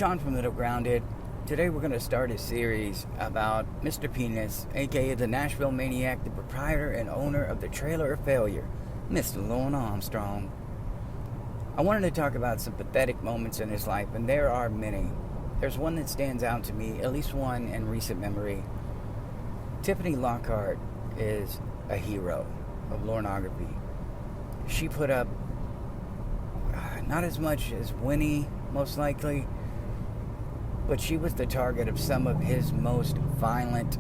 Sean from Little Grounded. Today we're going to start a series about Mr. Penis, aka the Nashville Maniac, the proprietor and owner of the Trailer of Failure, Mr. Lorne Armstrong. I wanted to talk about some pathetic moments in his life, and there are many. There's one that stands out to me, at least one in recent memory. Tiffany Lockhart is a hero of Lorneography. She put up not as much as Winnie, most likely, but she was the target of some of his most violent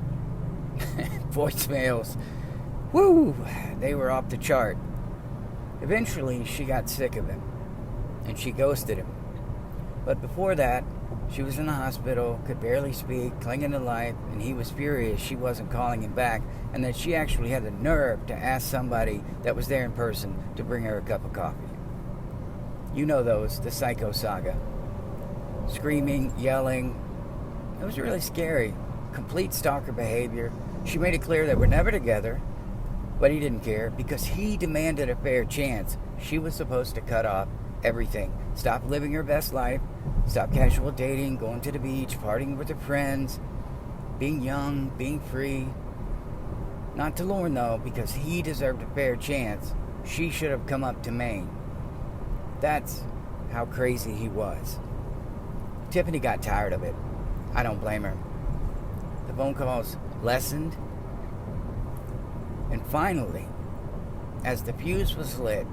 voicemails. Woo! They were off the chart. Eventually, she got sick of him, and she ghosted him. But before that, she was in the hospital, could barely speak, clinging to life, and he was furious she wasn't calling him back, and that she actually had the nerve to ask somebody that was there in person to bring her a cup of coffee. You know those, the Psycho Saga. Screaming, yelling. It was really scary. Complete stalker behavior. She made it clear that we're never together, but he didn't care because he demanded a fair chance. She was supposed to cut off everything. Stop living her best life. Stop casual dating, going to the beach, partying with her friends, being young, being free. Not to Lorne, though, because he deserved a fair chance. She should have come up to Maine. That's how crazy he was. Tiffany got tired of it. I don't blame her. The phone calls lessened. And finally, as the fuse was lit,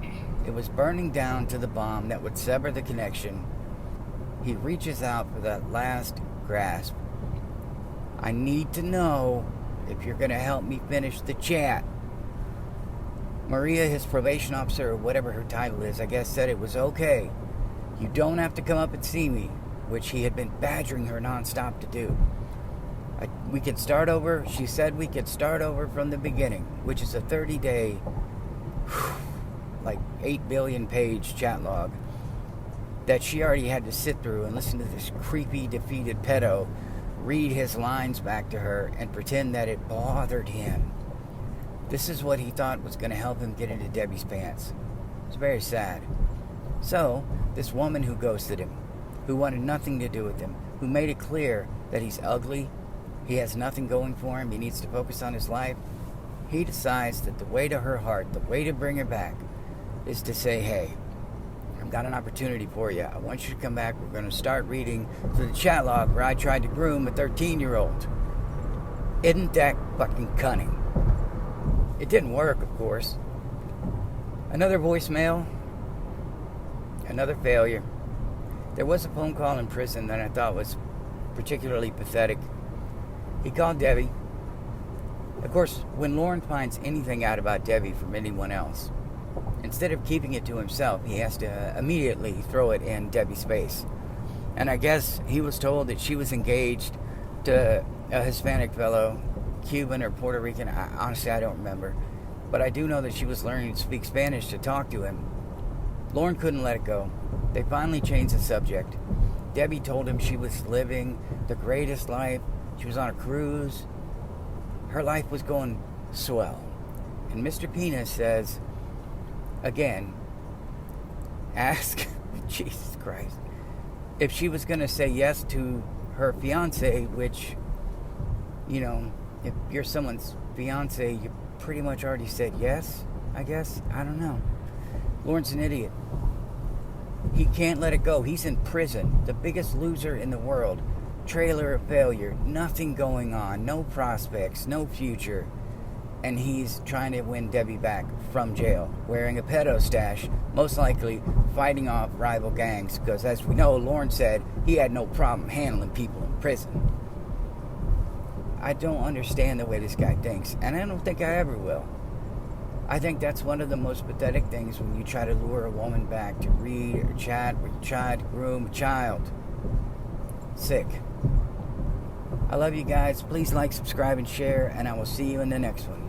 it was burning down to the bomb that would sever the connection. He reaches out for that last grasp. I need to know if you're going to help me finish the chat. Maria, his probation officer, or whatever her title is, I guess, said it was okay. You don't have to come up and see me, which he had been badgering her nonstop to do. We could start over. She said we could start over from the beginning, which is a 30-day, like 8 billion page chat log that she already had to sit through and listen to this creepy, defeated pedo read his lines back to her and pretend that it bothered him. This is what he thought was going to help him get into Debbie's pants. It's very sad. So, this woman who ghosted him, who wanted nothing to do with him, who made it clear that he's ugly, he has nothing going for him, he needs to focus on his life, he decides that the way to her heart, the way to bring her back, is to say, hey, I've got an opportunity for you. I want you to come back. We're going to start reading through the chat log where I tried to groom a 13-year-old. Isn't that fucking cunning? It didn't work, of course. Another voicemail. Another failure. There was a phone call in prison that I thought was particularly pathetic. He called Debbie. Of course, when Lorne finds anything out about Debbie from anyone else, instead of keeping it to himself, he has to immediately throw it in Debbie's face. And I guess he was told that she was engaged to a Hispanic fellow, Cuban or Puerto Rican. Honestly, I don't remember. But I do know that she was learning to speak Spanish to talk to him. Lorne couldn't let it go. They finally changed the subject. Debbie told him she was living the greatest life. She was on a cruise. Her life was going swell. And Mr. Penis says, again, ask, Jesus Christ, if she was going to say yes to her fiance, which, you know, if you're someone's fiance, you pretty much already said yes, I guess. I don't know. Lorne's an idiot. He can't let it go. He's in prison. The biggest loser in the world. Trailer of failure. Nothing going on. No prospects. No future. And he's trying to win Debbie back from jail. Wearing a pedo stash. Most likely fighting off rival gangs. Because as we know, Lorne said he had no problem handling people in prison. I don't understand the way this guy thinks. And I don't think I ever will. I think that's one of the most pathetic things when you try to lure a woman back to read or chat or you try to groom a child. Sick. I love you guys. Please like, subscribe, and share, and I will see you in the next one.